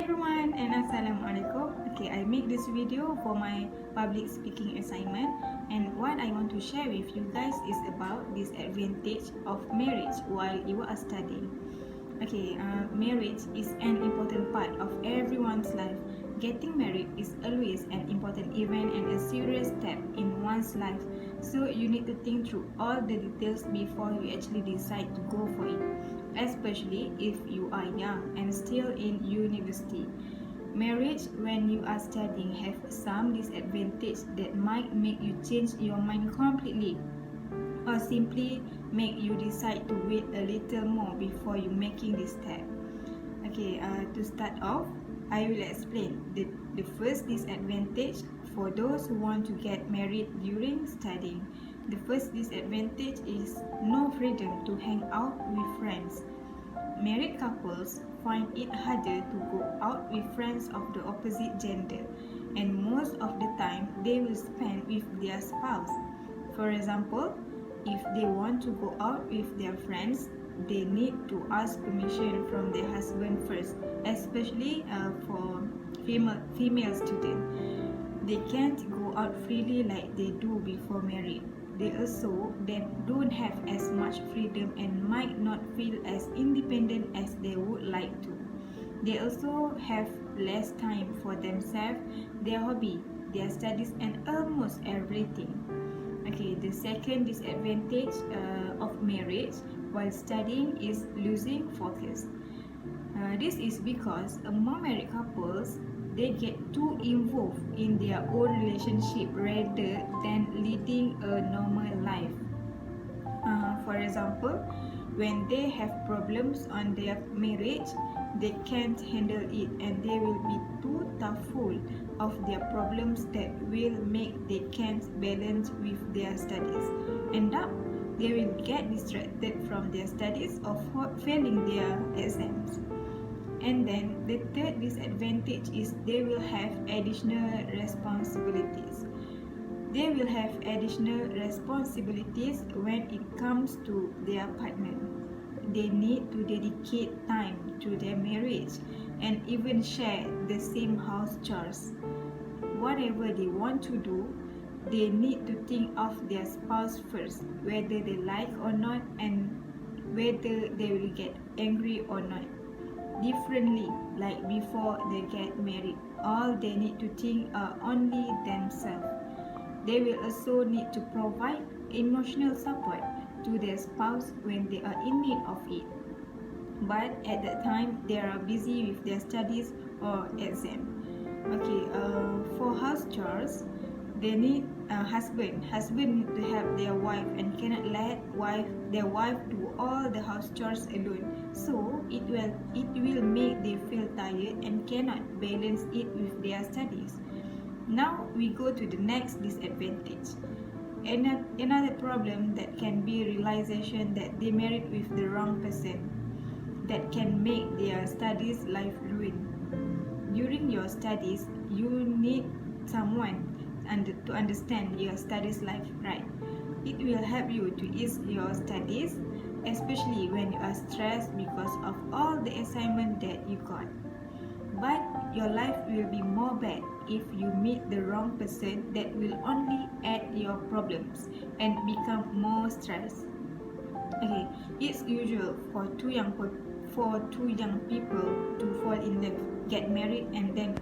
everyone and Assalamualaikum. Okay, I make this video for my public speaking assignment, and what I want to share with you guys is about disadvantage of marriage while you are studying. Okay, marriage is an important part of everyone's life. Getting married is always an important event and a serious step in one's life. So you need to think through all the details before you actually decide to go for it, especially if you are young and still in university. Marriage when you are studying have some disadvantage that might make you change your mind completely or simply make you decide to wait a little more before you making this step. Okay, to start off, I will explain the first disadvantage for those who want to get married during studying. The first disadvantage is no freedom to hang out with friends. Married couples find it harder to go out with friends of the opposite gender, and most of the time they will spend with their spouse. For example, if they want to go out with their friends, they need to ask permission from their husband first, especially for female students. They can't go out freely like they do before marriage. They also then don't have as much freedom and might not feel as independent as they would like to. They also have less time for themselves, their hobby, their studies, and almost everything. Okay, the second disadvantage of marriage while studying is losing focus. This is because among married couples, they get too involved in their own relationship rather than leading a normal life. For example, when they have problems on their marriage, they can't handle it and they will be too thoughtful of their problems that will make they can't balance with their studies. End up, they will get distracted from their studies or failing their exams. And then the third disadvantage is they will have additional responsibilities. They will have additional responsibilities when it comes to their partner. They need to dedicate time to their marriage and even share the same house chores. Whatever they want to do, they need to think of their spouse first, whether they like or not and whether they will get angry or not. Differently, like before they get married, all they need to think are only themselves. They will also need to provide emotional support to their spouse when they are in need of it. But at that time, they are busy with their studies or exam. Okay, for house chores, they need a husband. Husband need to help their wife and cannot let their wife do all the house chores alone. So it will make them feel tired and cannot balance it with their studies. Now we go to the next disadvantage. Another problem that can be realization that they married with the wrong person, that can make their studies life ruined. During your studies, you need someone to understand your studies life, right? It will help you to ease your studies, especially when you are stressed because of all the assignment that you got. But your life will be more bad if you meet the wrong person that will only add your problems and become more stressed. Okay, it's usual for two young people to fall in love, get married, and then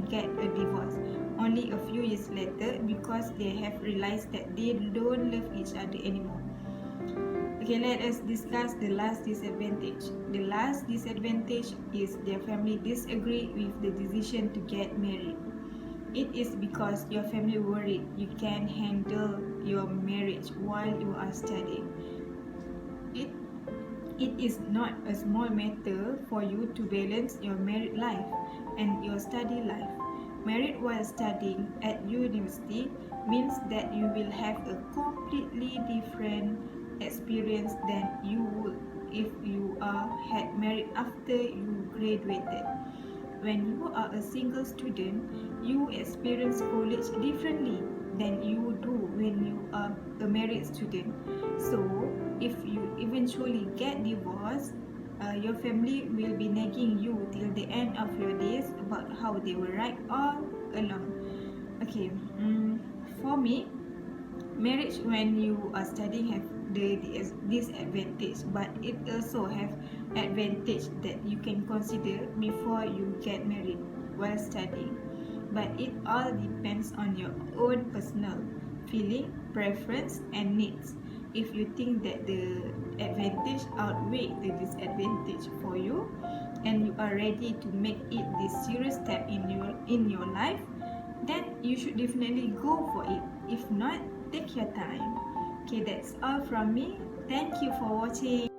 get a divorce only a few years later because they have realized that they don't love each other anymore. Okay, let us discuss the last disadvantage. The last disadvantage is their family disagree with the decision to get married. It is because your family worried you can handle your marriage while you are studying. It is not a small matter for you to balance your married life and your study life. Married while studying at university means that you will have a completely different experience than you would if you had married after you graduated. When you are a single student, you experience college differently than you do when you are a married student. So, if you eventually get divorced, your family will be nagging you till the end of your days about how they were right all along. Okay, for me, marriage when you are studying have the disadvantage, but it also have advantage that you can consider before you get married while studying. But it all depends on your own personal feeling, preference, and needs. If you think that the advantage outweigh the disadvantage for you, and you are ready to make it this serious step in your life, then you should definitely go for it. If not, take your time. Okay, that's all from me. Thank you for watching.